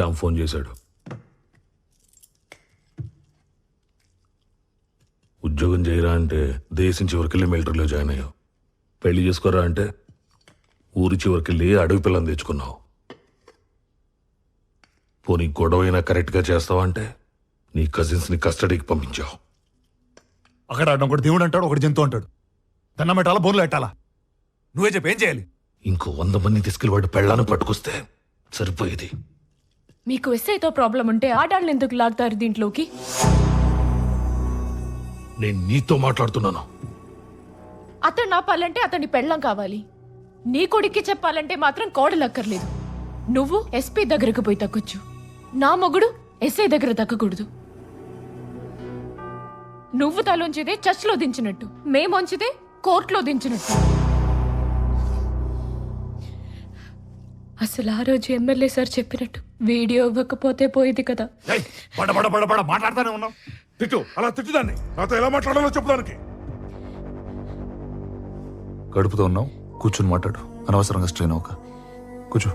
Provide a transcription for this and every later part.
Shyam phone చేశాడు. ఉద్యోగం చేయరా అంటే దేశం చివరికెళ్ళి మిలిటరీలో జాయిన్ అయ్యావు. పెళ్లి చేసుకోరా అంటే ఊరి చివరికెళ్ళి అడవి పిల్లని తెచ్చుకున్నావు. పోనీ గొడవైనా కరెక్ట్గా చేస్తావా అంటే నీ కజిన్స్ని కస్టడీకి పంపించావు. అక్కడ ఒకటి దేవుడు అంటాడు, ఒకటి జంతువు అంటాడు. దండం పెట్టాలా, బోర్లు పెట్టాలా? నువ్వే చెప్పి ఏం చేయాలి? ఇంకో 100 మంది తీసుకెళ్ళి వాడు పెళ్ళాన్ని పట్టుకొస్తే సరిపోయేది. మీకు ఎస్ఐతో ప్రాబ్లం ఉంటే ఆడాళ్ళని ఎందుకు లాగుతారు దీంట్లోకి? నేను నీతో మాట్లాడుతున్నాను. అతను ఆపాలంటే అతని పెళ్ళం కావాలి. నీ కొడుక్కి చెప్పాలంటే మాత్రం కోడలక్కర్లేదు. నువ్వు ఎస్పీ దగ్గరకు పోయి తగ్గొచ్చు, నా మొగుడు ఎస్ఐ దగ్గర తగ్గకూడదు. నువ్వు తలోంచిదే చర్చ్లో దించినట్టు, మేమొంచిదే కోర్టులో దించినట్టు. అసలు ఆ రోజు ఎమ్మెల్యే సార్ చెప్పినట్టు వీడియో ఇవ్వకపోతే పోయేది కదా. మాట్లాడుతూనే ఉన్నావు. తిట్టు, అలా తిట్టుదాన్ని. నాతో ఎలా మాట్లాడాలో చెప్పడానికి. గడుపుతూ ఉన్నావు, కూర్చుని మాట్లాడు. అనవసరంగా స్ట్రెయిన్ అవ్వక కూర్చో.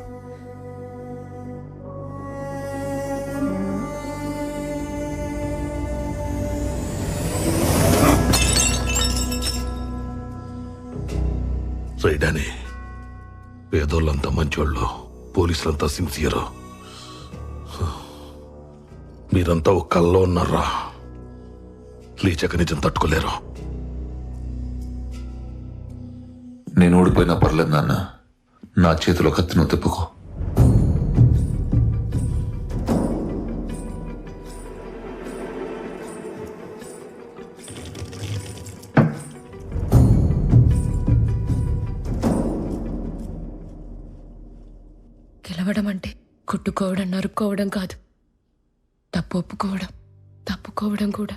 రైడాని పేదోళ్ళంతా మంచోళ్ళు, పోలీసులంతా సిన్సియర్. మీరంతా ఒక కల్లో ఉన్నారా? లేచక నిజం తట్టుకోలేరు. నేను ఓడిపోయినా పర్లేదు నాన్న, నా చేతిలో కత్తిను తిప్పుకో. గెలవడం అంటే కొట్టుకోవడం, నరుక్కోవడం కాదు. తప్పు ఒప్పుకోవడం, తప్పుకోవడం కూడా.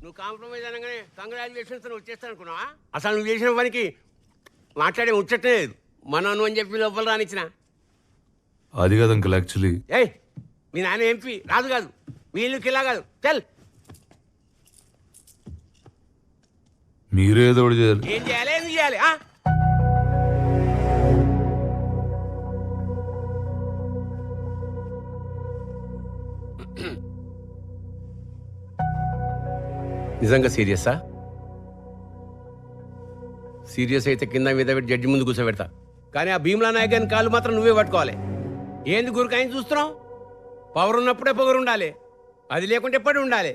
నువ్వు కాంప్రమైజ్ అనగానే కంగ్రాచులేషన్స్ వచ్చేస్తాను అనుకున్నావా? అసలు నువ్వు చేసిన పనికి మాట్లాడే ముచ్చటే లేదు. మనను అని చెప్పి లోపల రానిచ్చిన. అది కాదు అంకుల్, యాక్చువల్లీ ఏయ్, మీ నాన్న ఎంపీ రాదు కాదు, వీళ్ళు కిలా కాదు. చల్, మీరే ఏదో ఒకటి చేయాలి. ఏం చేయాలి, ఏం చేయాలి? నిజంగా సీరియసా? సీరియస్ అయితే కింద మీద పెట్టి జడ్జి ముందు కూర్చోబెడతా. కానీ ఆ భీమ్లా నాయక్ గారిని కాళ్ళు మాత్రం నువ్వే పట్టుకోవాలి. ఏంది గురికాయని చూస్తున్నావు? పవర్ ఉన్నప్పుడే పొగరు ఉండాలి, అది లేకుంటే ఎప్పటి ఉండాలి.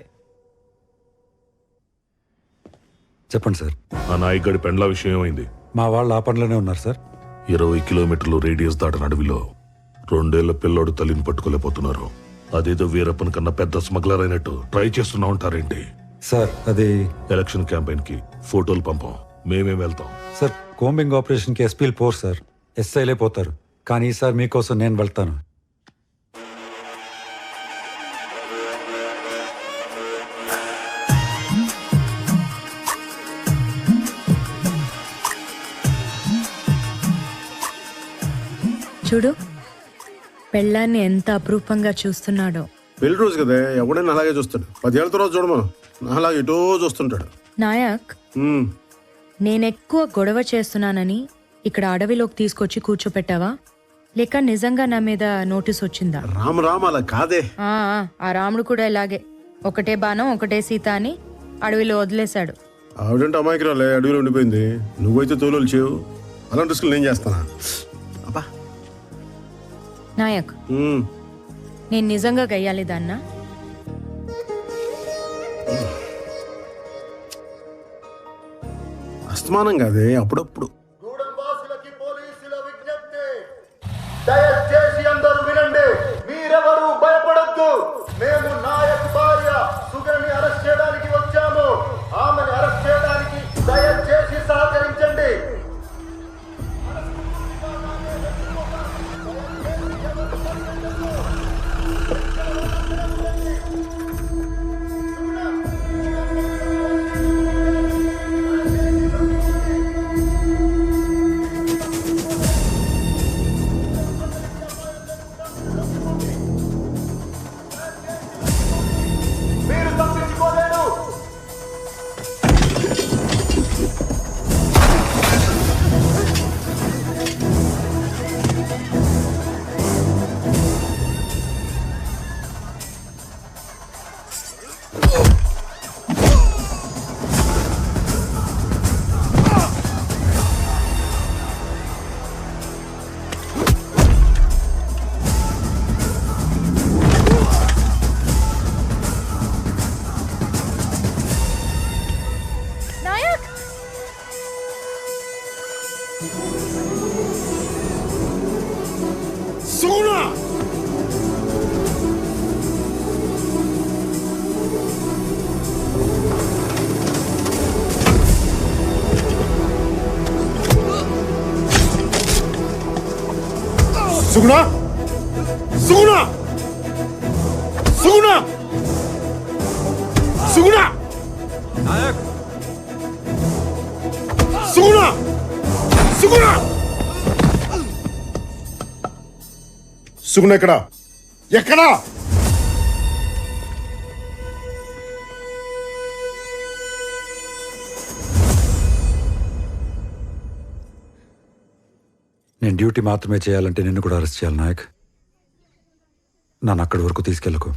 చెప్పండి సార్. ఆ నాయకుడి పెండ్ల విషయం ఏమైంది? మా వాళ్ళు ఆ పనిలోనే ఉన్నారు సార్. 20 కిలోమీటర్లు రేడియస్ దాటిన అడవిలో 2 ఏళ్ల పిల్లోడు తల్లిని పట్టుకోలేకపోతున్నారు. అదేదో వీరప్పన్ కన్నా పెద్ద స్మగ్లర్ అయినట్టు ట్రై చేస్తున్నా ఉంటారేంటి? సార్ అది ఎలక్షన్ క్యాంపెయిన్ కి ఫోటోలు పంపం, మేమేం వెళ్తాం. సార్ కోంబింగ్ ఆపరేషన్ కి ఎస్పీలు పోరు సార్, ఎస్ఐలే పోతారు. కానీ ఈసారి మీకోసం నేను వెళ్తాను. చూడు, పెళ్ళాన్ని ఎంత అపురూపంగా చూస్తున్నాడో. పెళ్లి రోజు కదా, ఎవడైనా అలాగే చూస్తాడు. 10 ఏళ్ళ తర్వాత చూడమను, అలాగే ఎటో చూస్తుంటాడు. నాయక్, నేనెక్కువ గొడవ చేస్తున్నానని ఇక్కడ అడవిలోకి తీసుకొచ్చి కూర్చోపెట్టావా, లేక నిజంగా నా మీద నోటీస్ వచ్చిందా? రామ్ అలా కాదే. ఆ రాముడు కూడా ఇలాగే, ఒకటే బాణం ఒకటే సీత అని అడవిలో వదిలేశాడు. ఆవిడంటే అమాయకురాలే, అడవిలో ఉండిపోయింది. నువ్వైతే తోలు చేయవు. అలాంటి రిస్కులు నేను చేస్తానా? అబ్బా నాయక్, నేను నిజంగా గయ్యాలి దాన్నా? అస్తమానం కాదే, అప్పుడప్పుడు. దయచేసి అందరూ వినండి, మీరెవరూ భయపడొద్దు. మేము నాయక్ భార్య సుగని అరెస్ట్ చేయడానికి వచ్చాము. ఆమెను అరెస్ట్ చేయడానికి దయచేసి సహకరించండి. సుగుణ సుగుణ సుగుణ సుగుణ సుగుణ సుగుణ సుగుణ సుగుణ ఎక్కడా ఎక్కడా నేను డ్యూటీ మాత్రమే చేయాలంటే నిన్ను కూడా అరెస్ట్ చేయాలి నాయక్. నన్ను అక్కడి వరకు తీసుకెళ్ళకు.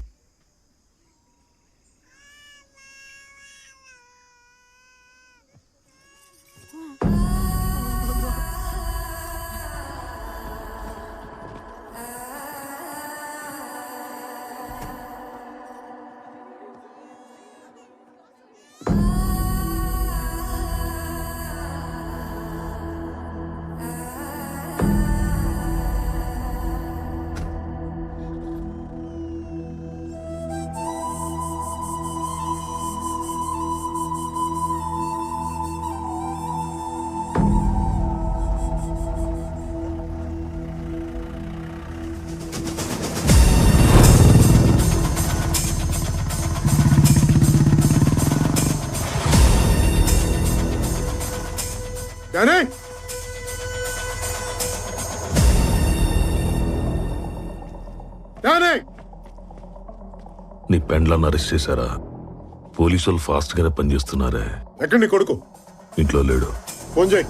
కానీ కానీ నీ పెండ్లను అరెస్ట్ చేశారా? పోలీసులు ఫాస్ట్ గానే పనిచేస్తున్నారే. ఎక్కడ నీ కొడుకు? ఇంట్లో లేడు. ఫోన్ చేయి.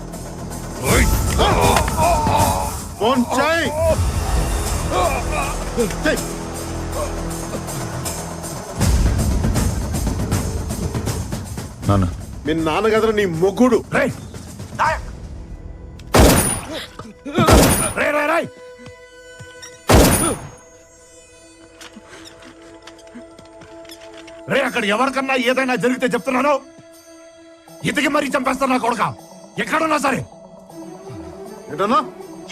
ఫోన్ చేయి. చేయి. నాన్న మీ నాన్న కదరా నీ మొగ్గుడు. రేయ్ నాయక్! రేయ్ రేయ్ రేయ్! రే అక్కడ ఎవరికన్నా ఏదైనా జరిగితే చెప్తున్నాను, ఇతకి మరీ చంపేస్తా నా కొడుక. ఎక్కడున్నా సరే ఏంటన్నా?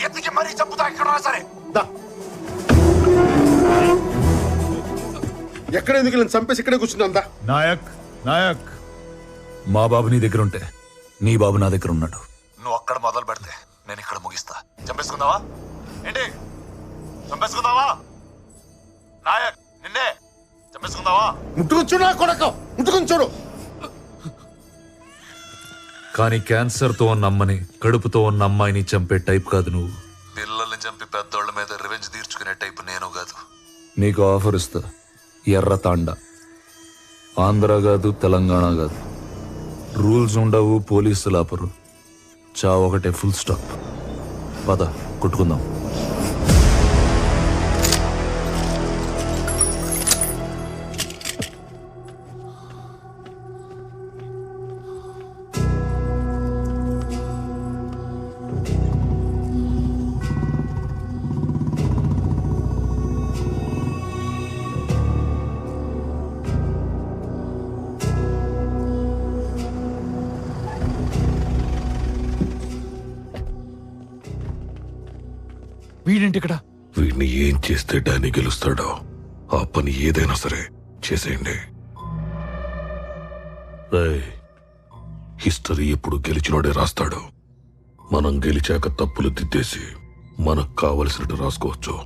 ఎత్తికి మరీ చంపుతా ఎక్కడున్నా సరే. దా. ఎక్కడ ఎందుకు నేను చంపేసి ఇక్కడే కూర్చున్నా? నాయక్ నాయక్, మా బాబు నీ దగ్గర ఉంటే నీ బాబు నా దగ్గర ఉన్నాడు. నువ్వు అక్కడ మొదలు పెడితే నేను ఇక్కడ ముగిస్తా. చంపేసుకుందావా ఏంటి? చంపేసుకుందావా నాయక్? నిన్నే చంపేసుకుందావా? ముట్టుకుని చూడు నా కొడక, ముట్టుకుని చూడు. కానీ క్యాన్సర్తో ఉన్న అమ్మని, కడుపుతో ఉన్న అమ్మాయిని చంపే టైప్ కాదు నువ్వు. పిల్లల్ని చంపి పెద్దోళ్ళ మీద రివెంజ్ తీర్చుకునే టైప్ నేను కాదు. నీకు ఆఫర్ ఇస్తా, ఎర్ర తాండ. ఆంధ్ర కాదు, తెలంగాణ కాదు. రూల్స్ ఉండవు, పోలీసులు ఆపరు. చావు ఒకటే, ఫుల్ స్టాప్. పద కొట్టుకుందాం. వీడేంటి ఇక్కడ? వీడిని ఏం చేస్తే డానీ గెలుస్తాడో ఆ పని ఏదైనా సరే చేసేయండి. రేయ్, హిస్టరీ ఎప్పుడు గెలిచినోడే రాస్తాడు. మనం గెలిచాక తప్పులు దిద్దేసి మనకు కావలసినట్టు రాసుకోవచ్చు.